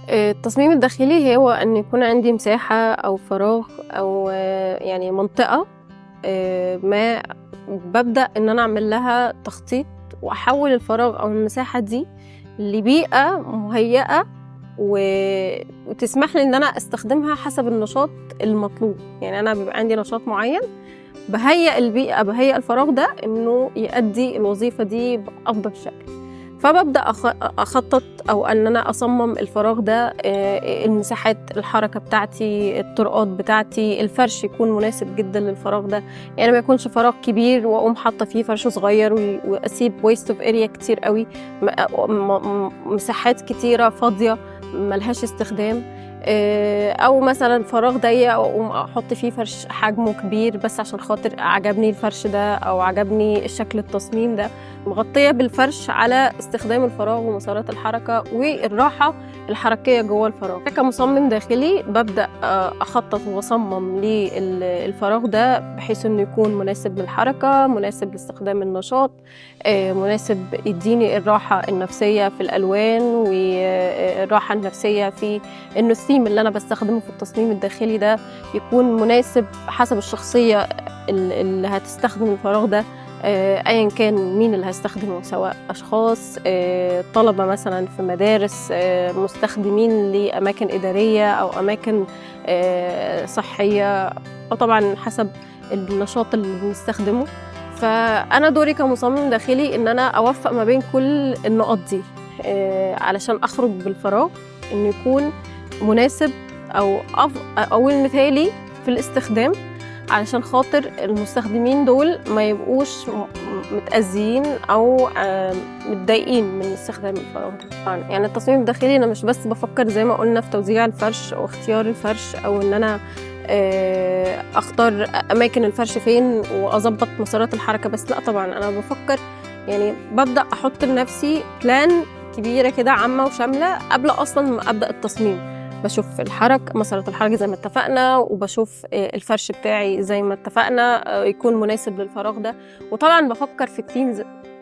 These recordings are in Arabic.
التصميم الداخلي هو أن يكون عندي مساحة أو فراغ أو يعني منطقة ما بابدأ إن أنا أعمل لها تخطيط وأحوّل الفراغ أو المساحة دي لبيئة مُهيّأة وتسمح لي إن أنا أستخدمها حسب النشاط المطلوب. يعني أنا بيبقى عندي نشاط معيّن باهيّأ البيئة، باهيّأ الفراغ ده إنه يأدّي الوظيفة دي بأفضل شكل. فبابدأ أخطط أو إن أنا أصمم الفراغ ده، المساحات، الحركة بتاعتي، الطرقات بتاعتي، الفرش يكون مناسب جدًا للفراغ ده. يعني ما يكونش فراغ كبير وأقوم حاطة فيه فرش صغير وأسيب waste of area كتير أوي، مساحات كتيرة فاضية ما لهاش استخدام. أو مثلًا فراغ ضيّق وأقوم أحط فيه فرش حجمه كبير بس عشان خاطر عجبني الفرش ده أو عجبني شكل التصميم ده، مغطية بالفرش على استخدام الفراغ ومسارات الحركة والراحة الحركية جوّه الفراغ. كمصمم داخلي بابدأ أخطط وأصمم الفراغ ده بحيث إنه يكون مناسب للحركة، مناسب لاستخدام النشاط، مناسب يدّيني الراحة النفسية في الألوان والراحة النفسية في إنه الtheme اللي أنا باستخدمه في التصميم الداخلي ده يكون مناسب حسب الشخصية اللي هتستخدم الفراغ ده، أيًا كان مين اللي هيستخدمه، سواء أشخاص، طلبة مثلًا في مدارس، مستخدمين لأماكن إدارية أو أماكن صحية، أو طبعًا حسب النشاط اللي بنستخدمه. فأنا دوري كمصمم داخلي إن أنا أوفّق ما بين كل النقط دي، علشان أخرج بالفراغ إنه يكون مناسب أو المثالي في الاستخدام، علشان خاطر المستخدمين دول ما يبقوش متأذيين أو متضايقين من استخدام الفراغ ده. يعني التصميم الداخلي أنا مش بس بافكّر زي ما قُلنا في توزيع الفرش أو اختيار الفرش أو إن أنا أختار أماكن الفرش فين وأضبّط مسارات الحركة بس، لأ طبعًا أنا بافكّر، يعني بابدأ أحُط لنفسي plan كبيرة كده عامة وشاملة قبل أصلًا ما أبدأ التصميم. باشوف مسارات الحركة زي ما اتفقنا، وباشوف الفرش بتاعي زي ما اتفقنا يكون مناسب للفراغ ده. وطبعًا بافكّر في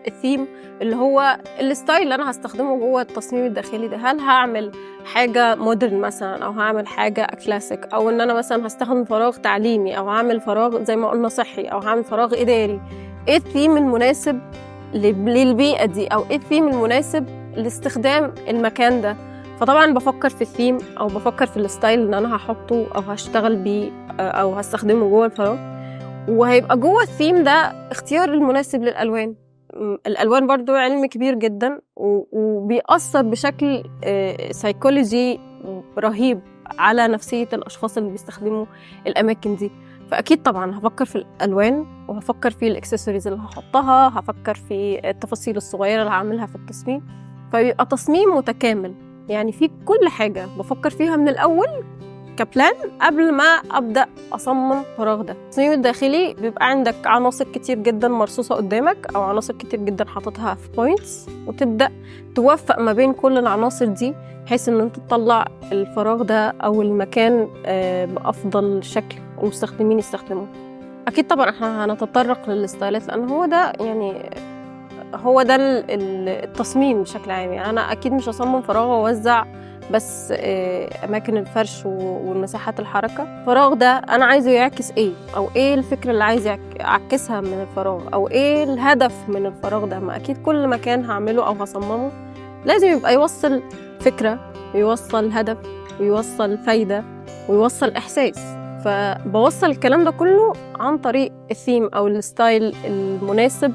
الtheme اللي هو الstyle اللي أنا هاستخدمه جوّه التصميم الداخلي ده. هل هاعمل حاجة modern مثلًا أو هاعمل حاجة classic أو إن أنا مثلًا هاستخدم فراغ تعليمي أو هاعمل فراغ زي ما قُلنا صحّي أو هاعمل فراغ إداري. إيه الtheme المناسب للبيئة دي أو إيه الtheme المناسب لاستخدام المكان ده. فطبعًا بافكّر في الtheme أو بافكّر في الstyle اللي أنا هاحطّه أو هاشتغل بيه أو هاستخدمه جوّه الفراغ، وهيبقى جوّه الtheme ده اختيار المناسب للألوان. الألوان برضه علم كبير جدًا وبيأثّر بشكل psychology رهيب على نفسية الأشخاص اللي بيستخدموا الأماكن دي. فأكيد طبعًا هافكّر في الألوان وهافكّر في الaccessories اللي هاحطّها، هافكّر في التفاصيل الصغيّرة اللي هاعملها في التصميم، فيبقى تصميم متكامل. يعني في كل حاجة بافكّر فيها من الأول كplan قبل ما أبدأ أصمم الفراغ ده. التصميم الداخلي بيبقى عندك عناصر كتير جدًا مرصوصة قدّامك أو عناصر كتير جدًا حاططها في points، وتبدأ توفّق ما بين كل العناصر دي بحيث إن أنت تطلّع الفراغ ده أو المكان بأفضل شكل المستخدمين يستخدموه. أكيد طبعًا إحنا هنتطرق للستايلات لأن هو ده التصميم بشكل عام. يعني أنا أكيد مش هاصمم فراغ وأوزّع بس أماكن الفرش والمساحات الحركة. الفراغ ده أنا عايزه يعكس إيه، أو إيه الفكرة اللي عايز أعكسها من الفراغ، أو إيه الهدف من الفراغ ده. ما أكيد كل مكان هاعمله أو هاصممه لازم يبقى يوصّل فكرة ويوصّل هدف ويوصّل فايدة ويوصّل إحساس. فباوصّل الكلام ده كله عن طريق الtheme أو الstyle المناسب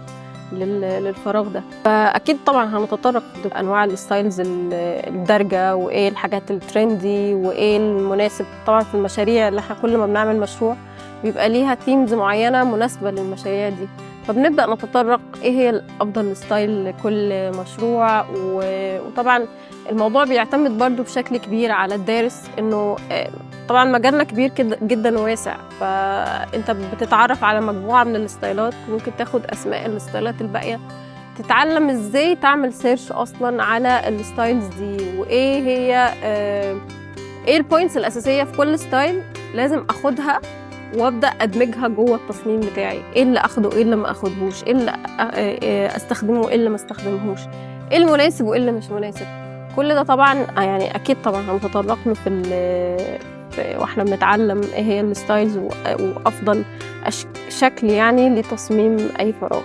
للفراغ ده. فأكيد طبعًا هنتطرق لأنواع الstyles الدارجة وإيه الحاجات الترندي وإيه المناسب. طبعًا في المشاريع اللي إحنا كل ما بنعمل مشروع بيبقى ليها themes معيّنة مناسبة للمشاريع دي، فبنبدأ نتطرق إيه هي الأفضل style لكل مشروع. وطبعًا الموضوع بيعتمد برضه بشكل كبير على الدارس، إنه طبعًا مجالنا كبير جدًا وواسع، فأنت بتتعرّف على مجموعة من الستايلات، ممكن تاخد أسماء الستايلات الباقية، تتعلّم إزاي تعمل search أصلًا على الstyles دي، وإيه هي إيه الpoints الأساسية في كل style لازم آخُدها وأبدأ أدمجها جوّه التصميم بتاعي. إيه اللي آخده وإيه اللي ما آخدهوش، إيه اللي أستخدمه وإيه اللي ما أستخدمهوش، إيه المناسب وإيه اللي مش مناسب. كل ده طبعا يعني اكيد طبعا هنتطرق له واحنا بنتعلم ايه هي الستايلز وافضل شكل يعني لتصميم اي فراغ.